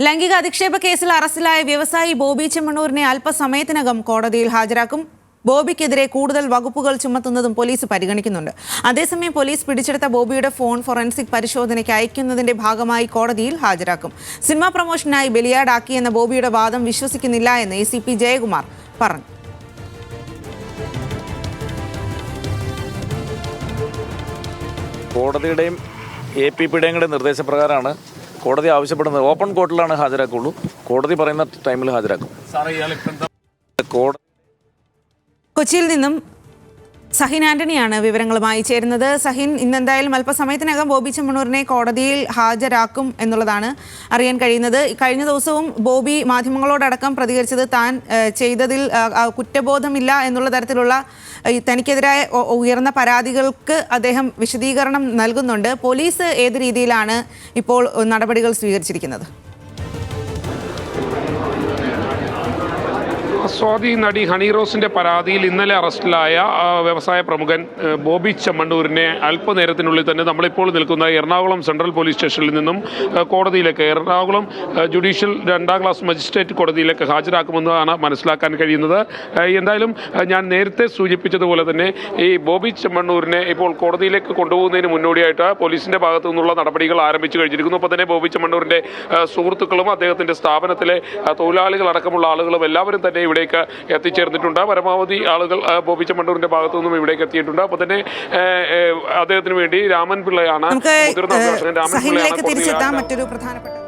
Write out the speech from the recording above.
ലൈംഗിക അധിക്ഷേപ കേസിൽ അറസ്റ്റിലായ വ്യവസായി ബോബി ചെമ്മണ്ണൂരിനെ അല്പസമയത്തിനകം കോടതിയിൽ ഹാജരാക്കും. ബോബിക്കെതിരെ കൂടുതൽ വകുപ്പുകൾ ചുമത്തുന്നതും പോലീസ് പരിഗണിക്കുന്നുണ്ട്. അതേസമയം പോലീസ് പിടിച്ചെടുത്ത ബോബിയുടെ ഫോൺ ഫോറൻസിക് പരിശോധനയ്ക്ക് അയക്കുന്നതിന്റെ ഭാഗമായി കോടതിയിൽ ഹാജരാക്കും. സിനിമാ പ്രൊമോഷനായി ബലിയാടാക്കിയെന്ന ബോബിയുടെ വാദം വിശ്വസിക്കുന്നില്ല എന്ന് ACP ജയകുമാർ പറഞ്ഞു. കോടതിയുടെയും APPയുടെയും കൂടെ നിർദ്ദേശപ്രകാരമാണ് കോടതി ആവശ്യപ്പെടുന്നത്. ഓപ്പൺ കോർട്ടിലാണ് ഹാജരാക്കുള്ളൂ. കോടതി പറയുന്ന ടൈമിൽ ഹാജരാക്കും. കൊച്ചിയിൽ നിന്നും സഹിൻ ആന്റണിയാണ് വിവരങ്ങളുമായി ചേരുന്നത്. സഹിൻ, ഇന്നെന്തായാലും അല്പസമയത്തിനകം ബോബി ചെമ്മണ്ണൂരിനെ കോടതിയിൽ ഹാജരാക്കും എന്നുള്ളതാണ് അറിയാൻ കഴിയുന്നത്. കഴിഞ്ഞ ദിവസവും ബോബി മാധ്യമങ്ങളോടടക്കം പ്രതികരിച്ചത് താൻ ചെയ്തതിൽ കുറ്റബോധമില്ല എന്നുള്ള തരത്തിലുള്ള തനിക്കെതിരായ ഉയർന്ന പരാതികൾക്ക് അദ്ദേഹം വിശദീകരണം നൽകുന്നുണ്ട്. പോലീസ് ഏത് രീതിയിലാണ് ഇപ്പോൾ നടപടികൾ സ്വീകരിച്ചിരിക്കുന്നത്? സ്വാതി, നടി ഹണി റോസിന്റെ പരാതിയിൽ ഇന്നലെ അറസ്റ്റിലായ വ്യവസായ പ്രമുഖൻ ബോബി ചെമ്മണ്ണൂരിനെ അല്പനേരത്തിനുള്ളിൽ തന്നെ നമ്മളിപ്പോൾ നിൽക്കുന്ന എറണാകുളം സെൻട്രൽ പോലീസ് സ്റ്റേഷനിൽ നിന്നും കോടതിയിലേക്ക്, എറണാകുളം ജുഡീഷ്യൽ 2ാം ക്ലാസ് മജിസ്ട്രേറ്റ് കോടതിയിലേക്ക് ഹാജരാക്കുമെന്നാണ് മനസ്സിലാക്കാൻ കഴിയുന്നത്. എന്തായാലും ഞാൻ നേരത്തെ സൂചിപ്പിച്ചതുപോലെ തന്നെ ഈ ബോബി ചെമ്മണ്ണൂരിനെ ഇപ്പോൾ കോടതിയിലേക്ക് കൊണ്ടുപോകുന്നതിന് മുന്നോടിയായിട്ട് പോലീസിന്റെ ഭാഗത്തു നിന്നുള്ള നടപടികൾ ആരംഭിച്ചു കഴിഞ്ഞിരിക്കുന്നു. അപ്പോൾ തന്നെ ബോബി ചെമ്മണ്ണൂരിന്റെ സുഹൃത്തുക്കളും അദ്ദേഹത്തിന്റെ സ്ഥാപനത്തിലെ തൊഴിലാളികളടക്കമുള്ള ആളുകളും എല്ലാവരും തന്നെ ഇവിടേക്ക് എത്തിച്ചേർന്നിട്ടുണ്ട്. പരമാവധി ആളുകൾ ബോബി ചെമ്മണ്ണൂരിന്റെ ഭാഗത്തു നിന്നും ഇവിടേക്ക് എത്തിയിട്ടുണ്ട്. അപ്പോൾ തന്നെ അദ്ദേഹത്തിന് വേണ്ടി രാമൻ പിള്ളയാണ്, മുതിർന്ന അഭിഭാഷകൻ രാമൻ പിള്ളയാണ്. മറ്റൊരു പ്രധാനപ്പെട്ട